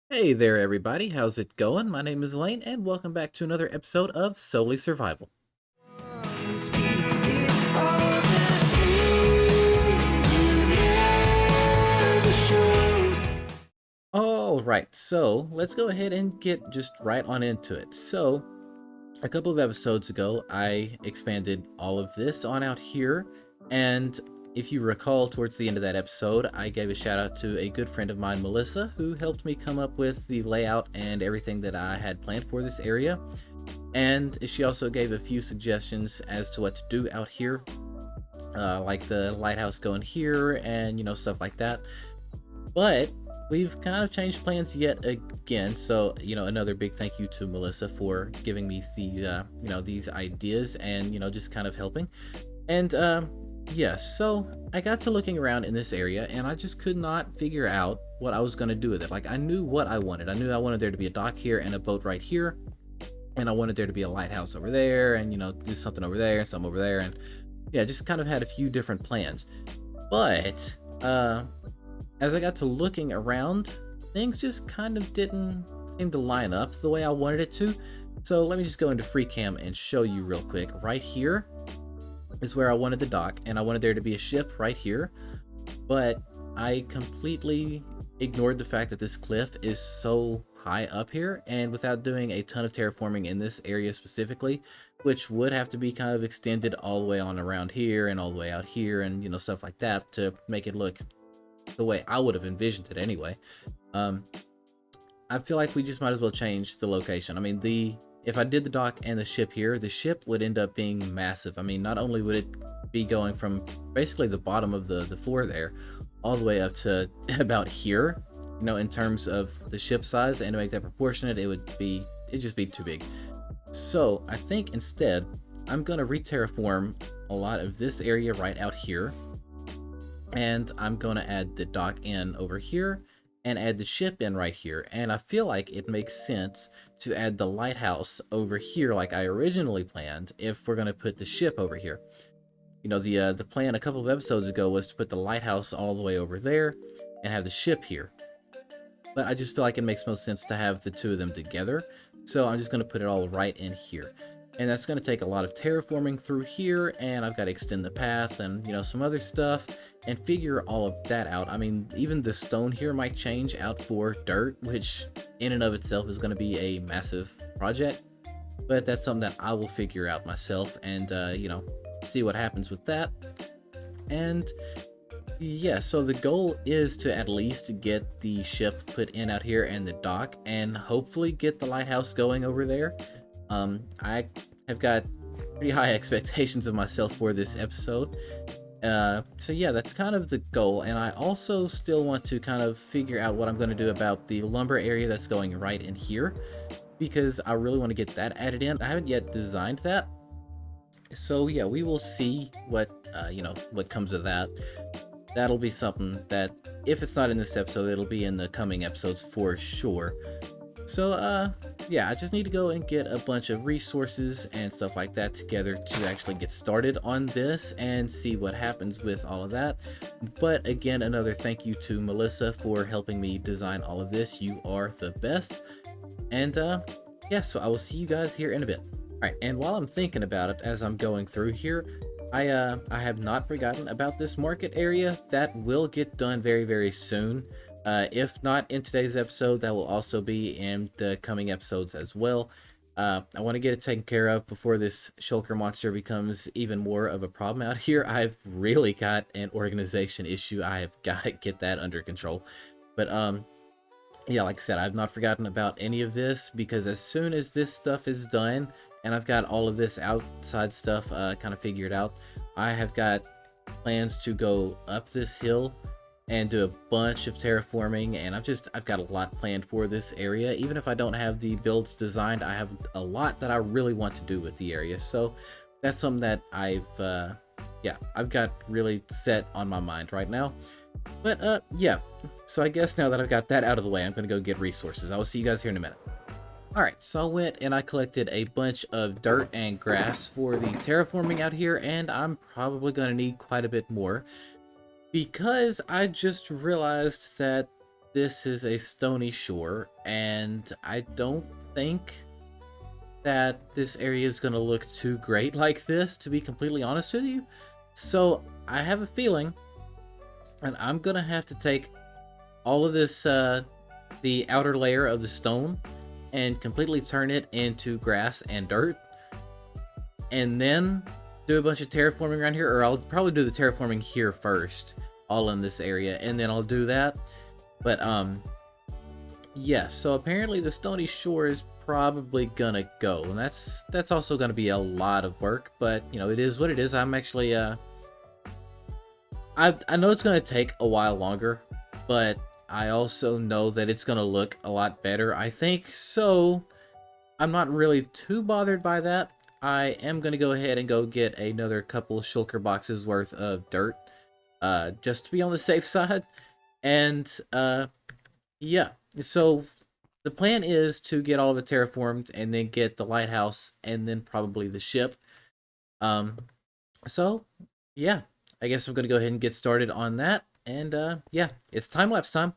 Hey there, everybody. How's it going? My name is Lane, and welcome back to another episode of Solely Survival. Speaks, it's all the things you never showed. All right, so let's go ahead and get just right on into it. So, a couple of episodes ago, I expanded all of this on out here, and if you recall, towards the end of that episode, I gave a shout out to a good friend of mine, Melissa, who helped me come up with the layout and everything that I had planned for this area. And she also gave a few suggestions as to what to do out here, like the lighthouse going here and stuff like that. But we've kind of changed plans yet again. So another big thank you to Melissa for giving me the these ideas and just kind of helping. And yeah, so I got to looking around in this area and I just could not figure out what I was going to do with it. Like, I knew what I wanted. I knew I wanted there to be a dock here and a boat right here, and I wanted there to be a lighthouse over there, and do something over there and something over there, and yeah, just kind of had a few different plans. But as I got to looking around, things just kind of didn't seem to line up the way I wanted it to. So let me just go into free cam and show you real quick. Right here is where I wanted the dock, and I wanted there to be a ship right here, but I completely ignored the fact that this cliff is so high up here, and without doing a ton of terraforming in this area specifically, which would have to be kind of extended all the way on around here and all the way out here and stuff like that to make it look the way I would have envisioned it anyway. um I feel like we just might as well change the location. I mean, if I did the dock and the ship here, the ship would end up being massive. I mean, not only would it be going from basically the bottom of the floor there all the way up to about here, in terms of the ship size, and to make that proportionate, it'd just be too big. So I think instead I'm gonna re-terraform a lot of this area right out here, and I'm gonna add the dock in over here and add the ship in right here. And I feel like it makes sense to add the lighthouse over here like I originally planned if we're gonna put the ship over here. The plan a couple of episodes ago was to put the lighthouse all the way over there and have the ship here. But I just feel like it makes most sense to have the two of them together. So I'm just going to put it all right in here. And that's going to take a lot of terraforming through here, and I've got to extend the path and, some other stuff and figure all of that out. I mean, even the stone here might change out for dirt, which in and of itself is going to be a massive project. But that's something that I will figure out myself and, see what happens with that. And yeah, so the goal is to at least get the ship put in out here and the dock, and hopefully get the lighthouse going over there. I have got pretty high expectations of myself for this episode. So yeah, that's kind of the goal, and I also still want to kind of figure out what I'm going to do about the lumber area that's going right in here, because I really want to get that added in. I haven't yet designed that, so yeah, we will see what what comes of that. That'll be something that, if it's not in this episode, it'll be in the coming episodes for sure. So yeah, I just need to go and get a bunch of resources and stuff like that together to actually get started on this and see what happens with all of that. But again, another thank you to Melissa for helping me design all of this. You are the best. And yeah, so I will see you guys here in a bit. All right, and while I'm thinking about it as I'm going through here, I have not forgotten about this market area. That will get done very, very soon. If not in today's episode, that will also be in the coming episodes as well. I want to get it taken care of before this shulker monster becomes even more of a problem out here. I've really got an organization issue. I have got to get that under control. But yeah, like I said, I've not forgotten about any of this, because as soon as this stuff is done and I've got all of this outside stuff kind of figured out, I have got plans to go up this hill and do a bunch of terraforming, and I've got a lot planned for this area. Even if I don't have the builds designed, I have a lot that I really want to do with the area. So that's something that I've got really set on my mind right now. But yeah, so I guess now that I've got that out of the way, I'm gonna go get resources. I will see you guys here in a minute. Alright, so I went and I collected a bunch of dirt and grass for the terraforming out here, and I'm probably gonna need quite a bit more, because I just realized that this is a stony shore, and I don't think that this area is going to look too great like this, to be completely honest with you. So I have a feeling, and I'm going to have to take all of this, the outer layer of the stone, and completely turn it into grass and dirt, and then do a bunch of terraforming around here, or I'll probably do the terraforming here first, all in this area, and then I'll do that. But yeah, so apparently the stony shore is probably gonna go, and that's also gonna be a lot of work, but you know, it is what it is. I'm actually I know it's gonna take a while longer, but I also know that it's gonna look a lot better, I think, so I'm not really too bothered by that. I am gonna go ahead and go get another couple shulker boxes worth of dirt, just to be on the safe side. And yeah, so the plan is to get all of it terraformed and then get the lighthouse and then probably the ship. Um, so yeah, I guess I'm gonna go ahead and get started on that. And yeah, it's time lapse time.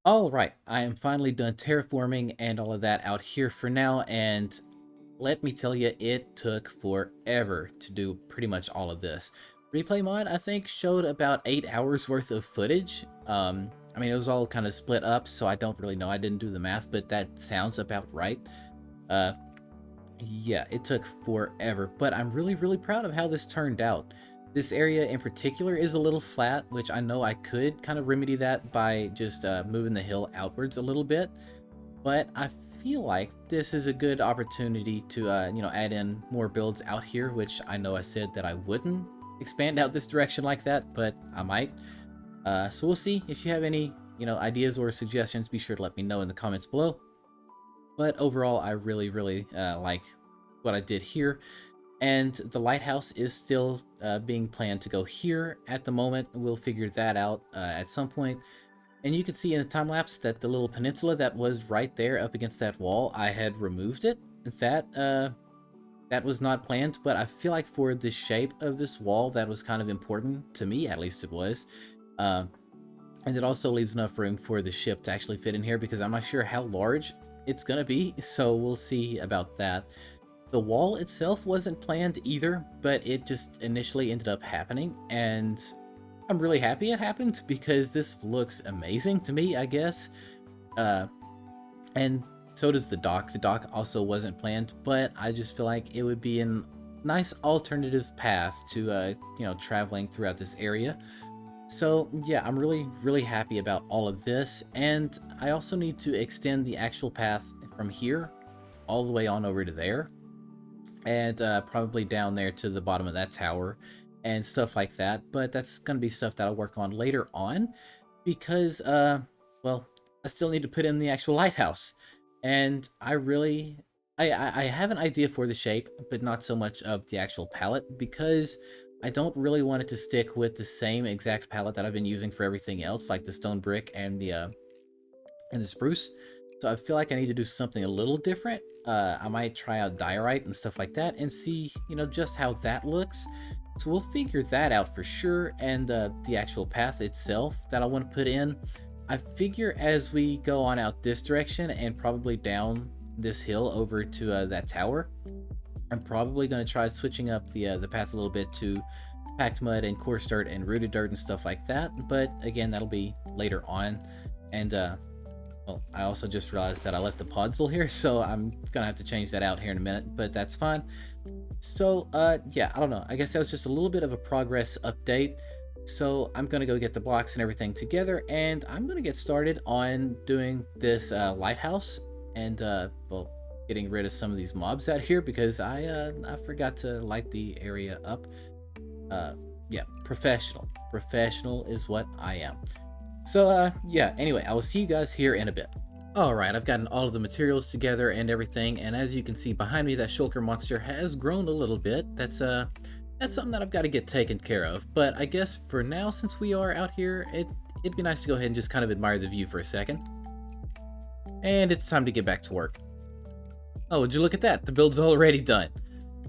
All right, I am finally done terraforming and all of that out here for now, and let me tell you, it took forever to do pretty much all of this. Replay mod, I think, showed about 8 hours worth of footage. I mean, it was all kind of split up, so I don't really know. I didn't do the math, but that sounds about right. Uh, yeah, it took forever, but I'm really, really proud of how this turned out. This area in particular is a little flat, which I know I could kind of remedy that by just moving the hill outwards a little bit, but I feel like this is a good opportunity to, add in more builds out here, which I know I said that I wouldn't expand out this direction like that, but I might. So we'll see. If you have any, ideas or suggestions, be sure to let me know in the comments below. But overall, I really, really like what I did here. And the lighthouse is still being planned to go here at the moment. We'll figure that out at some point. And you can see in the time lapse that the little peninsula that was right there up against that wall, I had removed it. That was not planned, but I feel like for the shape of this wall, that was kind of important to me, at least it was. And it also leaves enough room for the ship to actually fit in here because I'm not sure how large it's gonna be, so we'll see about that. The wall itself wasn't planned either, but it just initially ended up happening, and I'm really happy it happened because this looks amazing to me, I guess. And so does the dock. The dock also wasn't planned, but I just feel like it would be a nice alternative path to, traveling throughout this area. So yeah, I'm really, really happy about all of this, and I also need to extend the actual path from here all the way on over to there, and probably down there to the bottom of that tower and stuff like that. But that's going to be stuff that I'll work on later on because, well, I still need to put in the actual lighthouse, and I have an idea for the shape, but not so much of the actual palette because I don't really want it to stick with the same exact palette that I've been using for everything else, like the stone brick and the spruce. So I feel like I need to do something a little different. I might try out diorite and stuff like that and see, just how that looks. So we'll figure that out for sure. And the actual path itself that I want to put in, I figure as we go on out this direction and probably down this hill over to that tower, I'm probably going to try switching up the path a little bit to packed mud and coarse dirt and rooted dirt and stuff like that. But again, that'll be later on. And well, I also just realized that I left the podzol here, so I'm gonna have to change that out here in a minute, but that's fine. So yeah, I don't know. I guess that was just a little bit of a progress update. So I'm gonna go get the blocks and everything together, and I'm gonna get started on doing this lighthouse and well, getting rid of some of these mobs out here because I forgot to light the area up. Yeah, professional is what I am. So yeah, anyway, I will see you guys here in a bit. Alright, I've gotten all of the materials together and everything, and as you can see behind me, that shulker monster has grown a little bit. That's something that I've got to get taken care of. But I guess for now, since we are out here, it'd be nice to go ahead and just kind of admire the view for a second. And it's time to get back to work. Oh, would you look at that? The build's already done.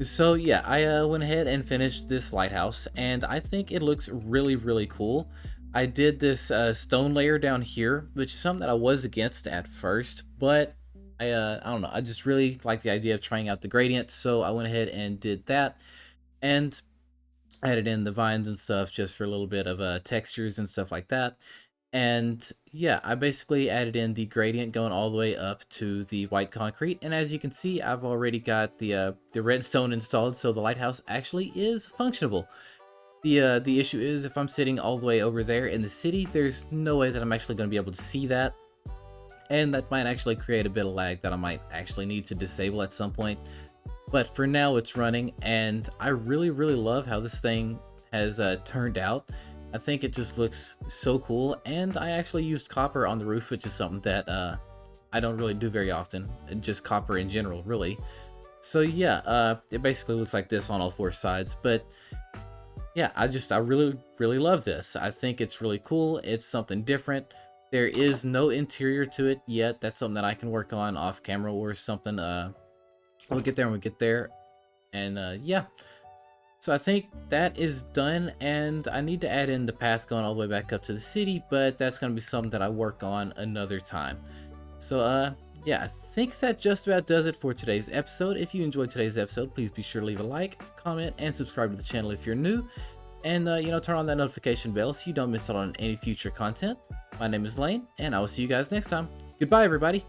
So yeah, I went ahead and finished this lighthouse, and I think it looks really, really cool. I did this stone layer down here, which is something that I was against at first, but I don't know, I just really like the idea of trying out the gradient, so I went ahead and did that, and added in the vines and stuff just for a little bit of textures and stuff like that. And yeah, I basically added in the gradient going all the way up to the white concrete, and as you can see, I've already got the redstone installed, so the lighthouse actually is functionable. The issue is if I'm sitting all the way over there in the city, there's no way that I'm actually going to be able to see that, and that might actually create a bit of lag that I might actually need to disable at some point. But for now, it's running, and I really, really love how this thing has turned out. I think it just looks so cool, and I actually used copper on the roof, which is something that I don't really do very often, and just copper in general, really. So yeah, it basically looks like this on all four sides, but yeah, I really, really love this. I think it's really cool. It's something different. There is no interior to it yet. That's something that I can work on off camera or something. We'll get there when we get there. And yeah. So I think that is done, and I need to add in the path going all the way back up to the city, but that's going to be something that I work on another time. So yeah, I think that just about does it for today's episode. If you enjoyed today's episode, please be sure to leave a like, comment, and subscribe to the channel if you're new. And turn on that notification bell so you don't miss out on any future content. My name is Lane, and I will see you guys next time. Goodbye, everybody.